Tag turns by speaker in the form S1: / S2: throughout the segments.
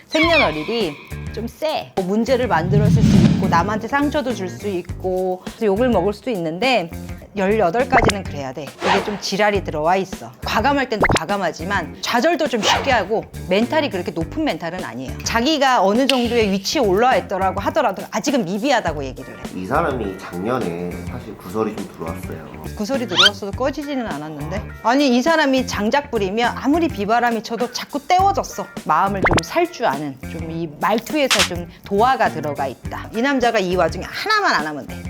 S1: 생년월일이 좀 세. 문제를 만들었을 수 있고 남한테 상처도 줄 수 있고 욕을 먹을 수도 있는데 18까지는 그래야 돼. 이게 좀 지랄이 들어와 있어. 과감할 땐 또 과감하지만 좌절도 좀 쉽게 하고 멘탈이 그렇게 높은 멘탈은 아니에요. 자기가 어느 정도의 위치에 올라와 있더라고 하더라도 아직은 미비하다고 얘기를 해.
S2: 이 사람이 작년에 사실 구설이 좀 들어왔어요.
S1: 구설이 들어왔어도 꺼지지는 않았는데 아니 이 사람이 장작 부리면 아무리 비바람이 쳐도 자꾸 떼워졌어. 마음을 좀 살 줄 아는 좀 이 말투에서 좀 도화가 들어가 있다. 이 남자가 이 와중에 하나만 안 하면 돼.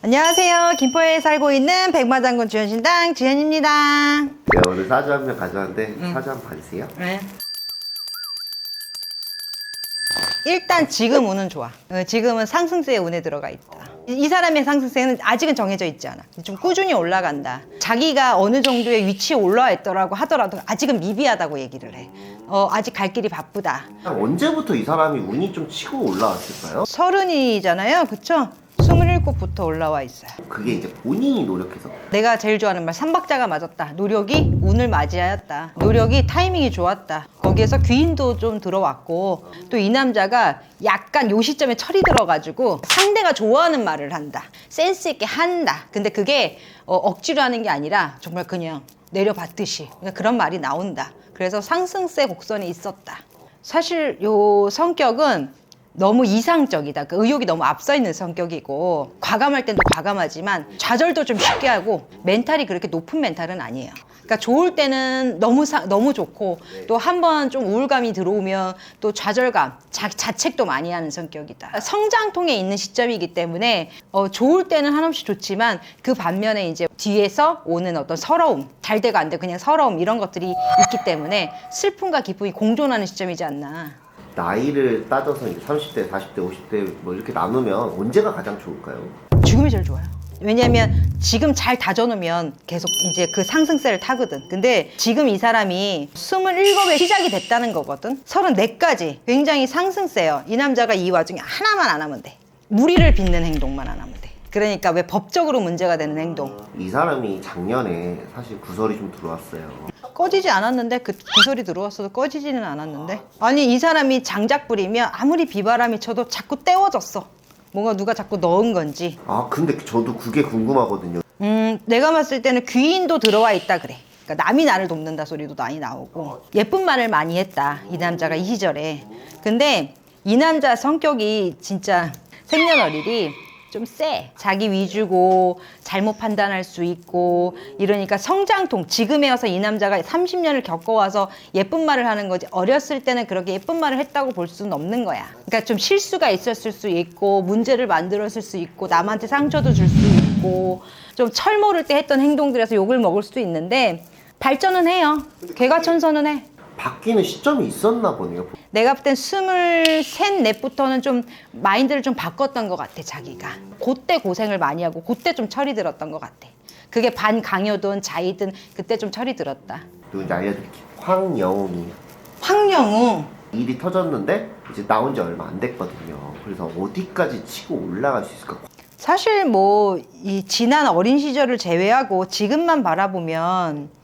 S1: 안녕하세요. 김포에 살고 있는 백마장군 주현신당 주현입니다.
S2: 제가 오늘 사주 한 명 가져왔는데 사주 한번 봐주세요.
S1: 네. 일단 지금 운은 좋아. 지금은 상승세의 운에 들어가 있다. 이 사람의 상승세는 아직은 정해져 있지 않아. 좀 꾸준히 올라간다. 자기가 어느 정도의 위치에 올라와 있더라고 하더라도 아직은 미비하다고 얘기를 해. 아직 갈 길이 바쁘다.
S2: 언제부터 이 사람이 운이 좀 치고 올라왔을까요?
S1: 30이잖아요. 그쵸? 27부터 올라와 있어요.
S2: 그게 이제 본인이 노력해서.
S1: 내가 제일 좋아하는 말, 삼박자가 맞았다. 노력이 운을 맞이하였다. 노력이 타이밍이 좋았다. 거기에서 귀인도 좀 들어왔고 또 이 남자가 약간 요 시점에 철이 들어가지고 상대가 좋아하는 말을 한다. 센스 있게 한다. 근데 그게 억지로 하는 게 아니라 정말 그냥 내려받듯이 그런 말이 나온다. 그래서 상승세 곡선이 있었다. 사실 요 성격은 너무 이상적이다. 그 의욕이 너무 앞서 있는 성격이고 과감할 땐 또 과감하지만 좌절도 좀 쉽게 하고 멘탈이 그렇게 높은 멘탈은 아니에요. 그러니까 좋을 때는 너무 좋고 또 한번 좀 우울감이 들어오면 또 좌절감, 자책도 많이 하는 성격이다. 성장통에 있는 시점이기 때문에 좋을 때는 한없이 좋지만 그 반면에 이제 뒤에서 오는 어떤 서러움, 잘 되고 안 되고 그냥 서러움 이런 것들이 있기 때문에 슬픔과 기쁨이 공존하는 시점이지 않나.
S2: 나이를 따져서 이제 30대, 40대, 50대 뭐 이렇게 나누면 언제가 가장 좋을까요?
S1: 지금이 제일 좋아요. 왜냐면 지금 잘 다져놓으면 계속 이제 그 상승세를 타거든. 근데 지금 이 사람이 27에 시작이 됐다는 거거든. 34까지 굉장히 상승세예요. 이 남자가 이 와중에 하나만 안 하면 돼. 무리를 빚는 행동만 안 하면 돼. 그러니까 왜 법적으로 문제가 되는 행동.
S2: 이 사람이 작년에 사실 구설이 좀 들어왔어요.
S1: 꺼지지 않았는데 그 구설이 들어왔어도 꺼지지는 않았는데 아니 이 사람이 장작 부리면 아무리 비바람이 쳐도 자꾸 떼워졌어. 뭔가 누가 자꾸 넣은 건지.
S2: 아 근데 저도 그게 궁금하거든요.
S1: 내가 봤을 때는 귀인도 들어와 있다 그래. 그러니까 남이 나를 돕는다 소리도 많이 나오고 예쁜 말을 많이 했다 이 남자가 이 시절에. 근데 이 남자 성격이 진짜 생년월일이 좀 세. 자기 위주고 잘못 판단할 수 있고 이러니까 성장통. 지금에 와서 이 남자가 30년을 겪어와서 예쁜 말을 하는 거지 어렸을 때는 그렇게 예쁜 말을 했다고 볼 수는 없는 거야. 그러니까 좀 실수가 있었을 수 있고 문제를 만들었을 수 있고 남한테 상처도 줄 수 있고 좀 철 모를 때 했던 행동들에서 욕을 먹을 수도 있는데 발전은 해요. 개과천선은 해.
S2: 바뀌는 시점이 있었나 보네요.
S1: 내가 볼 땐 23, 4부터는 좀 마인드를 좀 바꿨던 것 같아 자기가. 그때 고생을 많이 하고 그때 좀 철이 들었던 것 같아. 그게 반강요든 자이든 그때 좀 철이 들었다.
S2: 그리고 이제 알려드릴게요. 황영웅이
S1: 황영우.
S2: 일이 터졌는데 이제 나온 지 얼마 안 됐거든요. 그래서 어디까지 치고 올라갈 수 있을까?
S1: 사실 뭐 이 지난 어린 시절을 제외하고 지금만 바라보면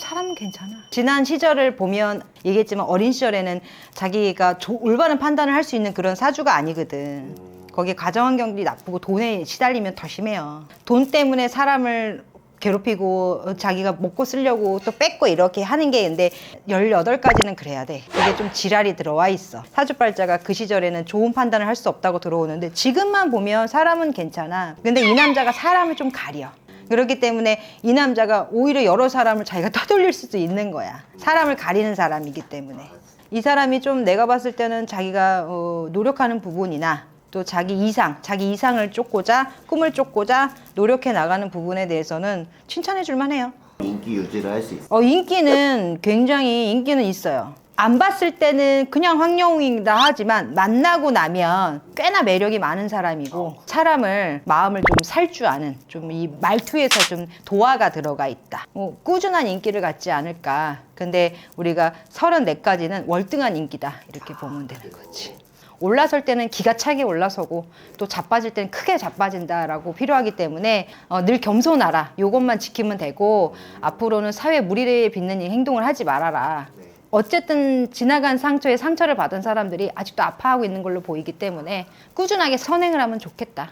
S1: 사람은 괜찮아. 지난 시절을 보면 얘기했지만 어린 시절에는 자기가 올바른 판단을 할 수 있는 그런 사주가 아니거든. 거기에 가정환경이 나쁘고 돈에 시달리면 더 심해요. 돈 때문에 사람을 괴롭히고 자기가 먹고 쓰려고 또 뺏고 이렇게 하는 게 근데 18까지는 그래야 돼. 그게 좀 지랄이 들어와 있어. 사주발자가 그 시절에는 좋은 판단을 할 수 없다고 들어오는데 지금만 보면 사람은 괜찮아. 근데 이 남자가 사람을 좀 가려. 그렇기 때문에 이 남자가 오히려 여러 사람을 자기가 떠돌릴 수도 있는 거야. 사람을 가리는 사람이기 때문에. 이 사람이 좀 내가 봤을 때는 자기가 노력하는 부분이나 또 자기 이상을 쫓고자 꿈을 쫓고자 노력해 나가는 부분에 대해서는 칭찬해 줄 만해요.
S2: 인기 유지를 할 수 있어요.
S1: 인기는 굉장히 인기는 있어요. 안 봤을 때는 그냥 황영웅이다 하지만 만나고 나면 꽤나 매력이 많은 사람이고 사람을 마음을 좀 살 줄 아는 좀 이 말투에서 좀 도화가 들어가 있다. 꾸준한 인기를 갖지 않을까. 근데 우리가 34까지는 월등한 인기다 이렇게 보면 되는 거지. 올라설 때는 기가 차게 올라서고 또 자빠질 때는 크게 자빠진다라고 필요하기 때문에 늘 겸손하라. 요것만 지키면 되고 앞으로는 사회 무리에 빚는 행동을 하지 말아라. 어쨌든 지나간 상처에 상처를 받은 사람들이 아직도 아파하고 있는 걸로 보이기 때문에 꾸준하게 선행을 하면 좋겠다.